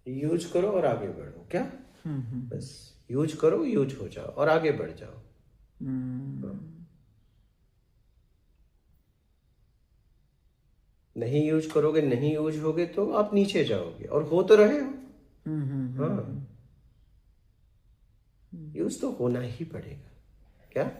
Use करो और आगे बढ़ो। क्या? बस यूज करो, यूज हो जाओ और आगे बढ़ जाओ। नहीं यूज करोगे, नहीं यूज होगे तो आप नीचे जाओगे, और हो तो रहे हो। हाँ, यूज तो होना ही पड़ेगा। क्या?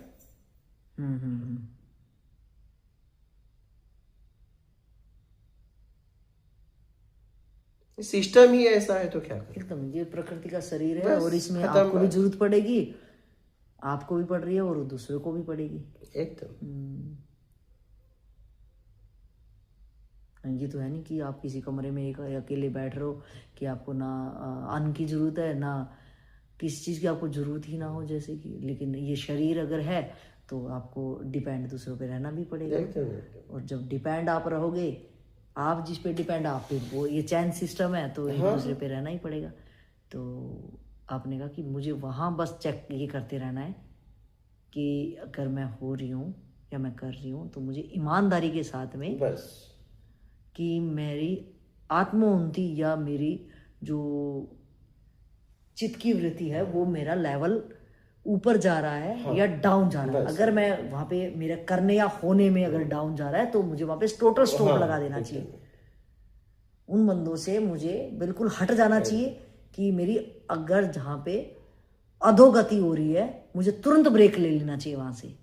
सिस्टम ही ऐसा है तो क्या करें। एकदम, ये प्रकृति का शरीर है बस और इसमें खत्म आपको भी बात। जरूरत पड़ेगी, आपको भी पड़ रही है और दूसरे को भी पड़ेगी। एकदम। ये तो है नहीं कि आप किसी कमरे में एक अकेले बैठ रहे हो कि आपको ना अन्न की जरूरत है, ना किसी चीज़ की आपको जरूरत ही ना हो, जैसे कि, लेकिन ये शरीर अगर है तो आपको डिपेंड दूसरों पे रहना भी पड़ेगा। एकदम। और जब डिपेंड आप रहोगे, आप जिस पे डिपेंड, आप पे वो ये चैन सिस्टम है, तो एक दूसरे पे रहना ही पड़ेगा। तो आपने कहा कि मुझे वहाँ बस चेक ये करते रहना है कि अगर मैं हो रही हूँ या मैं कर रही हूँ तो मुझे ईमानदारी के साथ में, बस कि मेरी आत्मोन्नति या मेरी जो चित्त की वृत्ति है वो मेरा लेवल ऊपर जा रहा है या डाउन जा रहा है। अगर मैं वहाँ पे मेरे करने या होने में अगर डाउन जा रहा है तो मुझे वहाँ पे टोटल स्टॉप लगा देना चाहिए। उन बंदों से मुझे बिल्कुल हट जाना चाहिए कि मेरी अगर जहाँ पे अधोगति हो रही है मुझे तुरंत ब्रेक ले लेना चाहिए वहाँ से,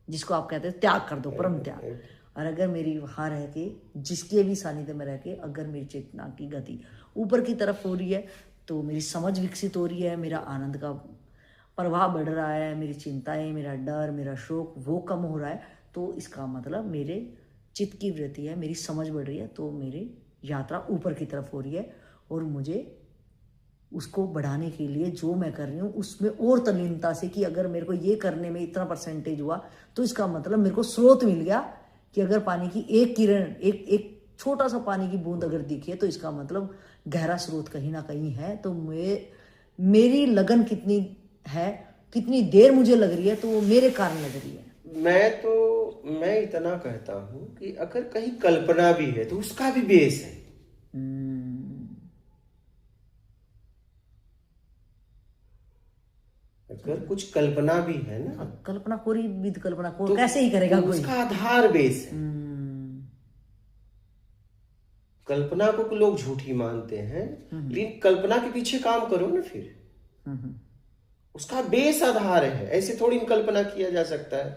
जिसको आप कहते हैं त्याग कर दो, परम त्याग। और अगर मेरी वहाँ रह के, जिसके भी सानिध्य में रह के, अगर मेरी चेतना की गति ऊपर की तरफ हो रही है तो मेरी समझ विकसित हो रही है, मेरा आनंद का प्रवाह बढ़ रहा है, मेरी चिंताएं, मेरा डर, मेरा शोक वो कम हो रहा है, तो इसका मतलब मेरे चित्त की वृत्ति है, मेरी समझ बढ़ रही है, तो मेरी यात्रा ऊपर की तरफ हो रही है। और मुझे उसको बढ़ाने के लिए जो मैं कर रही हूँ उसमें और तल्लीनता से, कि अगर मेरे को ये करने में इतना परसेंटेज हुआ तो इसका मतलब मेरे को स्रोत मिल गया, कि अगर पानी की एक किरण, एक छोटा सा पानी की बूंद अगर दिखे तो इसका मतलब गहरा स्रोत कहीं ना कहीं है। तो मेरी लगन कितनी है, कितनी देर मुझे लग रही है, तो वो मेरे कारण लग रही है। मैं इतना कहता हूं कि अगर कहीं कल्पना भी है तो उसका भी बेस है। अगर कुछ कल्पना भी है ना, कल्पना कोरी विद कल्पना को तो कैसे ही करेगा कोई, उसका आधार बेस है। कल्पना को लोग झूठी मानते हैं, लेकिन कल्पना के पीछे काम करो ना, फिर उसका बेस आधार है। ऐसे थोड़ी कल्पना किया जा सकता है।